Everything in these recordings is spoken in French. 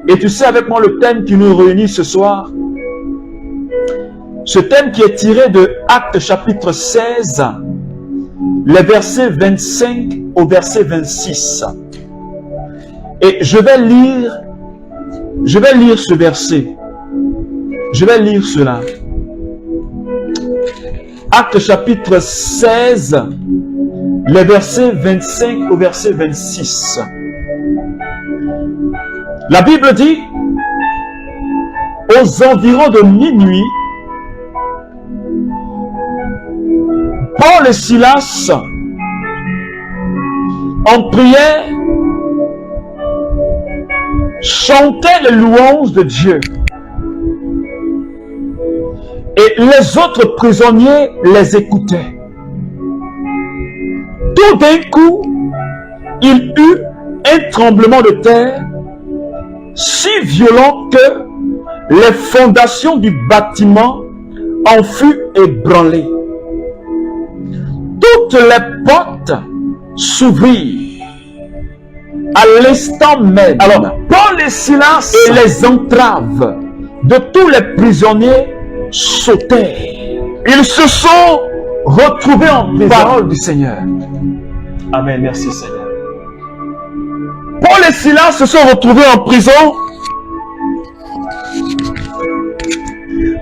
Et tu sais avec moi le thème qui nous réunit ce soir. Ce thème qui est tiré de Actes chapitre 16, les versets 25 au verset 26. Et je vais lire ce verset. Je vais lire cela. Actes chapitre 16, les versets 25 au verset 26. La Bible dit, aux environs de minuit, Paul et Silas, en prière, chantaient les louanges de Dieu. Et les autres prisonniers les écoutaient. Tout d'un coup, il eut un tremblement de terre si violent que les fondations du bâtiment en furent ébranlées. Toutes les portes s'ouvrirent à l'instant même. Alors, Paul et Silas et les entraves de tous les prisonniers sautèrent. Ils se sont retrouvés en prison. Parole du Seigneur. Amen. Merci Seigneur. Paul et Silas se sont retrouvés en prison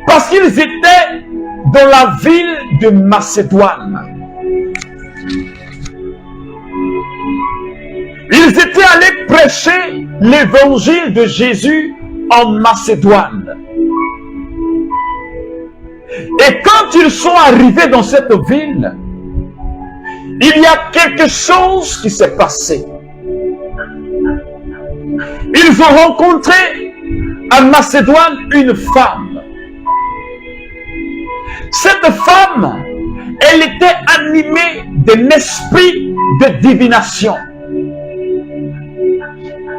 parce qu'ils étaient dans la ville de Macédoine. Ils étaient allés prêcher l'évangile de Jésus en Macédoine. Et quand ils sont arrivés dans cette ville, il y a quelque chose qui s'est passé. Ils ont rencontré en Macédoine une femme. Cette femme, elle était animée d'un esprit de divination.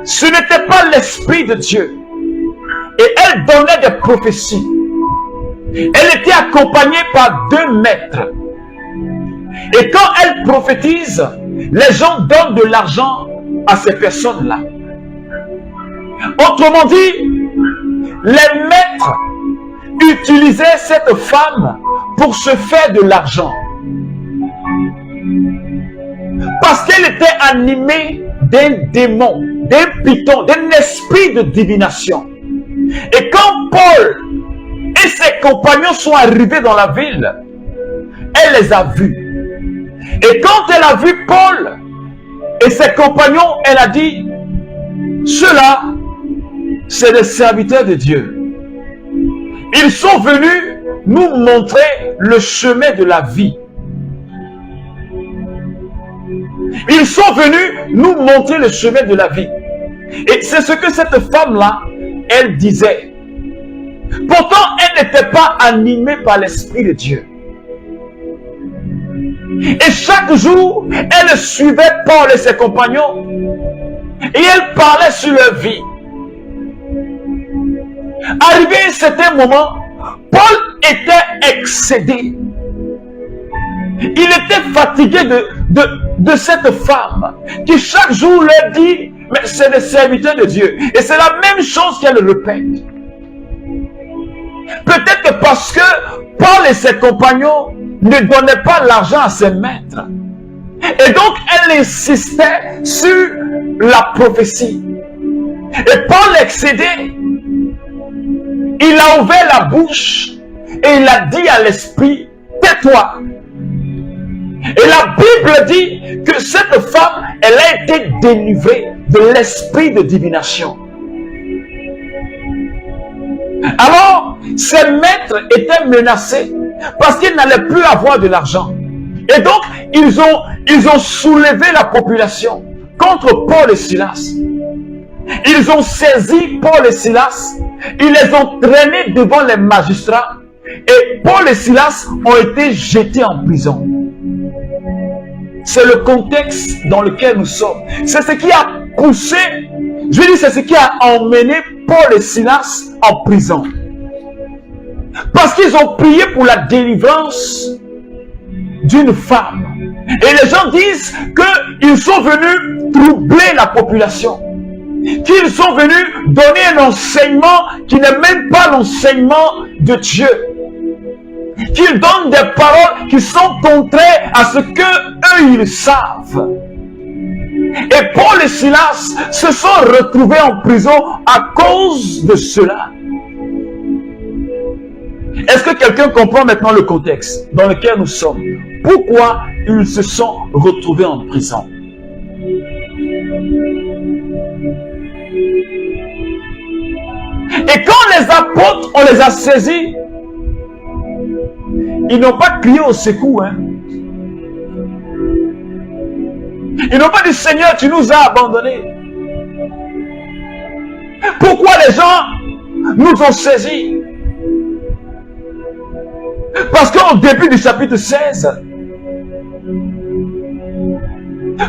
Ce n'était pas l'esprit de Dieu. Et elle donnait des prophéties. Elle était accompagnée par 2 maîtres. Et quand elle prophétise, les gens donnent de l'argent à ces personnes-là. Autrement dit, les maîtres utilisaient cette femme pour se faire de l'argent. Parce qu'elle était animée d'un démon, d'un python, d'un esprit de divination. Et quand Paul et ses compagnons sont arrivés dans la ville, elle les a vus. Et quand elle a vu Paul et ses compagnons, elle a dit, ceux-là, c'est des serviteurs de Dieu. Ils sont venus nous montrer le chemin de la vie. Ils sont venus nous montrer le chemin de la vie. Et c'est ce que cette femme-là, elle disait. Pourtant, elle n'était pas animée par l'Esprit de Dieu. Et chaque jour, elle suivait Paul et ses compagnons. Et elle parlait sur leur vie. Arrivé à un certain moment, Paul était excédé. Il était fatigué de cette femme qui chaque jour leur dit, mais c'est des serviteurs de Dieu. Et c'est la même chose qu'elle répète. Peut-être parce que Paul et ses compagnons ne donnaient pas l'argent à ses maîtres. Et donc elle insistait sur la prophétie. Et Paul excédé, il a ouvert la bouche et il a dit à l'esprit, tais-toi. Et la Bible dit que cette femme, elle a été délivrée de l'esprit de divination. Alors, ses maîtres étaient menacés parce qu'ils n'allaient plus avoir de l'argent. Et donc, ils ont soulevé la population contre Paul et Silas. Ils ont saisi Paul et Silas, ils les ont traînés devant les magistrats et Paul et Silas ont été jetés en prison. C'est le contexte dans lequel nous sommes. C'est ce qui a poussé, je veux dire, c'est ce qui a emmené Paul et Silas en prison. Parce qu'ils ont prié pour la délivrance d'une femme. Et les gens disent qu'ils sont venus troubler la population. qu'ils sont venus donner un enseignement qui n'est même pas l'enseignement de Dieu. Qu'ils donnent des paroles qui sont contraires à ce que eux ils savent. Et Paul et Silas se sont retrouvés en prison à cause de cela. Est-ce que quelqu'un comprend maintenant le contexte dans lequel nous sommes? Pourquoi ils se sont retrouvés en prison? Et quand les apôtres, on les a saisis, ils n'ont pas crié au secours. Ils n'ont pas dit, Seigneur, tu nous as abandonnés. Pourquoi les gens nous ont saisis? Parce qu'au début du chapitre 16,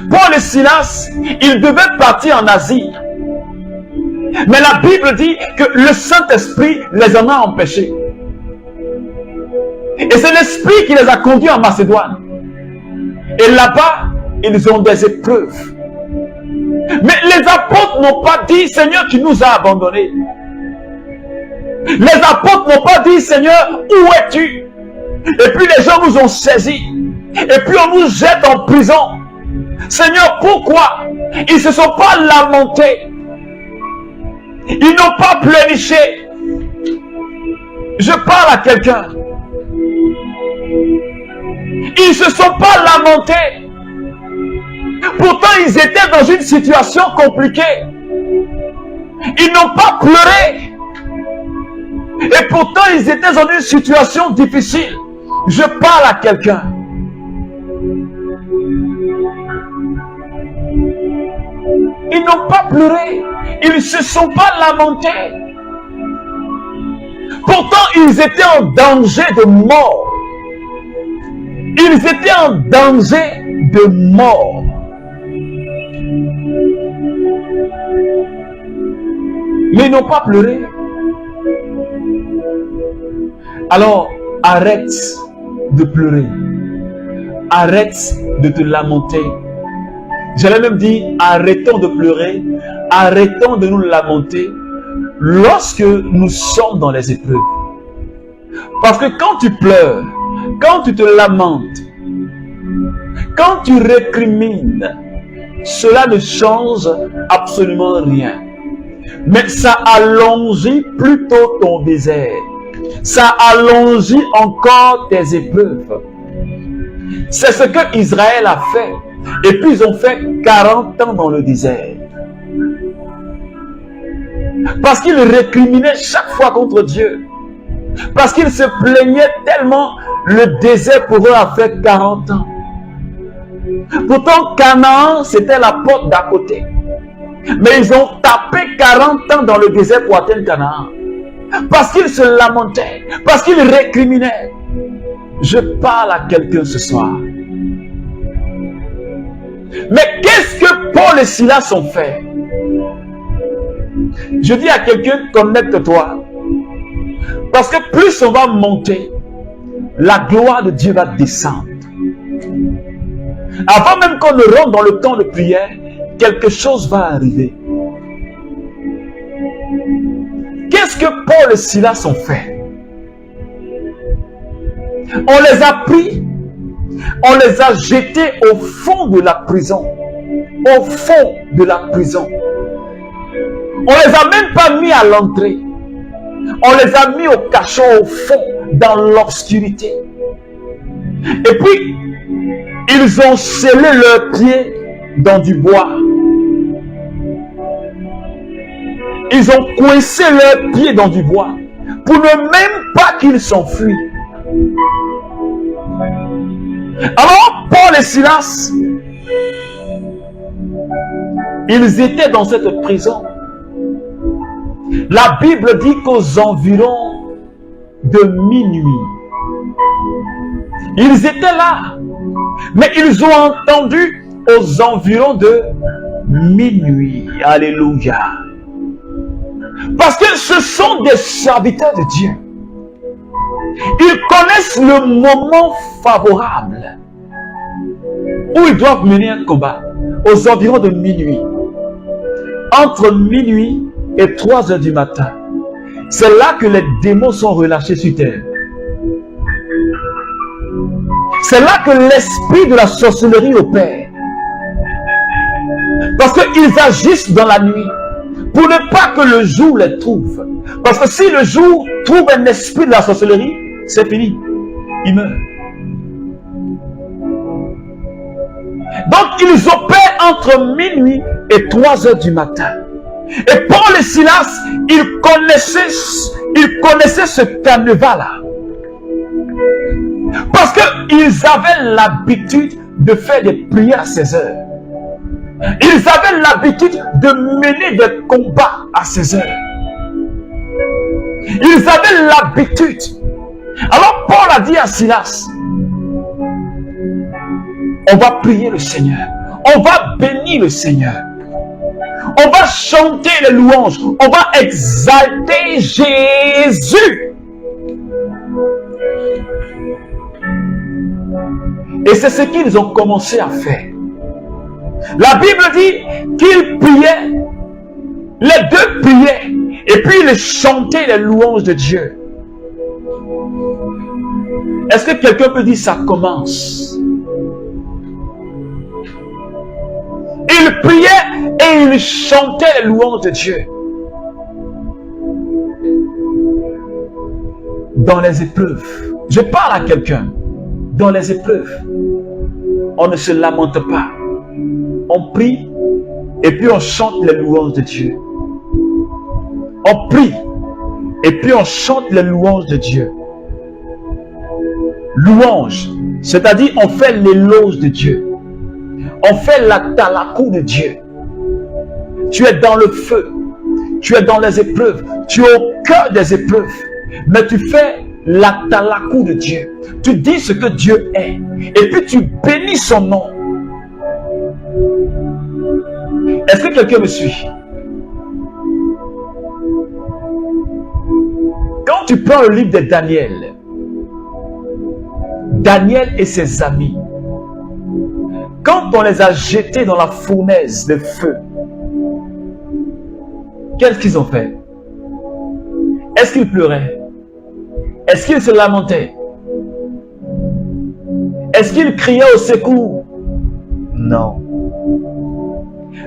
Paul et Silas, ils devaient partir en Asie. Mais la Bible dit que le Saint-Esprit les en a empêchés. Et c'est l'Esprit qui les a conduits en Macédoine. Et là-bas, ils ont des épreuves. Mais les apôtres n'ont pas dit, Seigneur, tu nous as abandonnés. Les apôtres n'ont pas dit, Seigneur, où es-tu? Et puis les gens nous ont saisis. Et puis on nous jette en prison. Seigneur, pourquoi? Ils ne se sont pas lamentés. Ils n'ont pas pleurniché. Je parle à quelqu'un. Ils ne se sont pas lamentés. Pourtant, ils étaient dans une situation compliquée. Ils n'ont pas pleuré. Et pourtant, ils étaient dans une situation difficile. Je parle à quelqu'un. Ils n'ont pas pleuré. Ils ne se sont pas lamentés. Pourtant, ils étaient en danger de mort. Ils étaient en danger de mort. Mais ils n'ont pas pleuré. Alors, arrête de pleurer. Arrête de te lamenter. J'allais même dire, arrêtons de pleurer. Arrêtons de nous lamenter lorsque nous sommes dans les épreuves. Parce que quand tu pleures, quand tu te lamentes, quand tu récrimines, cela ne change absolument rien. Mais ça allonge plutôt ton désert. Ça allonge encore tes épreuves. C'est ce que Israël a fait. Et puis ils ont fait 40 ans dans le désert. Parce qu'ils récriminaient chaque fois contre Dieu. Parce qu'ils se plaignaient tellement, le désert pour eux a fait 40 ans. Pourtant, Canaan, c'était la porte d'à côté. Mais ils ont tapé 40 ans dans le désert pour atteindre Canaan. Parce qu'ils se lamentaient, parce qu'ils récriminaient. Je parle à quelqu'un ce soir. Mais qu'est-ce que Paul et Silas ont fait? Je dis à quelqu'un, connecte-toi. Parce que plus on va monter, la gloire de Dieu va descendre. Avant même qu'on ne rentre dans le temps de prière, quelque chose va arriver. Qu'est-ce que Paul et Silas ont fait? On les a pris, on les a jetés au fond de la prison. Au fond de la prison. On les a même pas mis à l'entrée. On les a mis au cachot, au fond, dans l'obscurité. Et puis, ils ont scellé leurs pieds dans du bois. Ils ont coincé leurs pieds dans du bois pour ne même pas qu'ils s'enfuient. Alors, Paul et Silas, ils étaient dans cette prison. La Bible dit qu'aux environs de minuit, ils étaient là. Mais ils ont entendu aux environs de minuit. Alléluia. Parce que ce sont des serviteurs de Dieu. Ils connaissent le moment favorable où ils doivent mener un combat. Aux environs de minuit. entre minuit et 3 heures du matin, c'est là que les démons sont relâchés sur terre. C'est là que l'esprit de la sorcellerie opère. Parce qu'ils agissent dans la nuit pour ne pas que le jour les trouve. Parce que si le jour trouve un esprit de la sorcellerie, c'est fini. Il meurt. Donc ils opèrent entre minuit et 3 heures du matin. Et Paul et Silas, ils connaissaient ce carnaval-là. Parce qu'ils avaient l'habitude de faire des prières à 16 heures. Ils avaient l'habitude de mener des combats à 16 heures. Ils avaient l'habitude. Alors Paul a dit à Silas, on va prier le Seigneur. On va bénir le Seigneur. On va chanter les louanges. On va exalter Jésus. Et c'est ce qu'ils ont commencé à faire. La Bible dit qu'ils priaient. Les deux priaient. Et puis ils chantaient les louanges de Dieu. Est-ce que quelqu'un peut dire ça commence? Ils priaient et ils chantaient les louanges de Dieu. Dans les épreuves, je parle à quelqu'un. Dans les épreuves, on ne se lamente pas. On prie et puis on chante les louanges de Dieu. On prie et puis on chante les louanges de Dieu. Louange, c'est-à-dire on fait l'éloge de Dieu. On fait la talakou de Dieu. Tu es dans le feu. Tu es dans les épreuves. Tu es au cœur des épreuves. Mais tu fais la talakou de Dieu. Tu dis ce que Dieu est. Et puis tu bénis son nom. Est-ce que quelqu'un me suit? Quand tu prends le livre de Daniel, Daniel et ses amis, quand on les a jetés dans la fournaise de feu, qu'est-ce qu'ils ont fait? Est-ce qu'ils pleuraient? Est-ce qu'ils se lamentaient? Est-ce qu'ils criaient au secours? Non.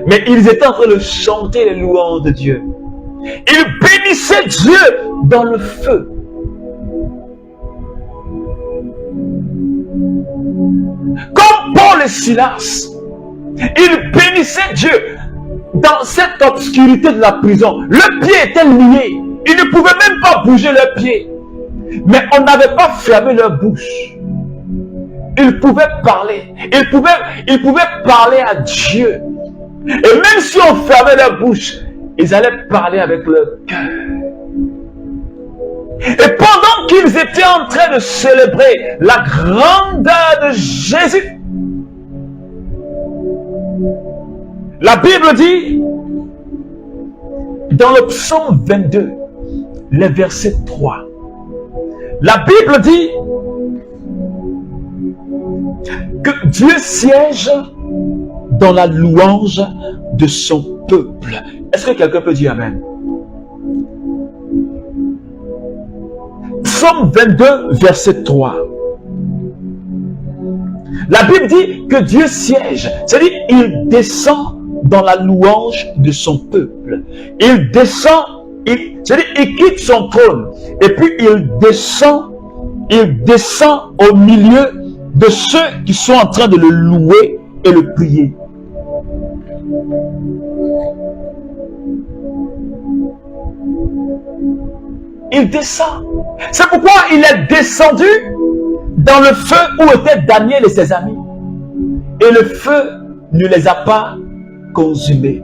Mais ils étaient en train de chanter les louanges de Dieu. Ils bénissaient Dieu dans le feu. Comme Paul et Silas, ils bénissaient Dieu dans cette obscurité de la prison. Le pied était lié. Ils ne pouvaient même pas bouger leurs pieds. Mais on n'avait pas fermé leur bouche. Ils pouvaient parler. Ils pouvaient parler à Dieu. Et même si on fermait leur bouche, ils allaient parler avec leur cœur. Et pendant qu'ils étaient en train de célébrer la grandeur de Jésus, la Bible dit, dans le psaume 22, le verset 3, la Bible dit que Dieu siège dans la louange de son peuple. Est-ce que quelqu'un peut dire Amen? Psaume 22, verset 3. La Bible dit que Dieu siège, c'est-à-dire il descend dans la louange de son peuple. Il descend, c'est-à-dire il quitte son trône et puis il descend au milieu de ceux qui sont en train de le louer et le prier. Il descend. C'est pourquoi il est descendu dans le feu où étaient Daniel et ses amis. Et le feu ne les a pas consumés.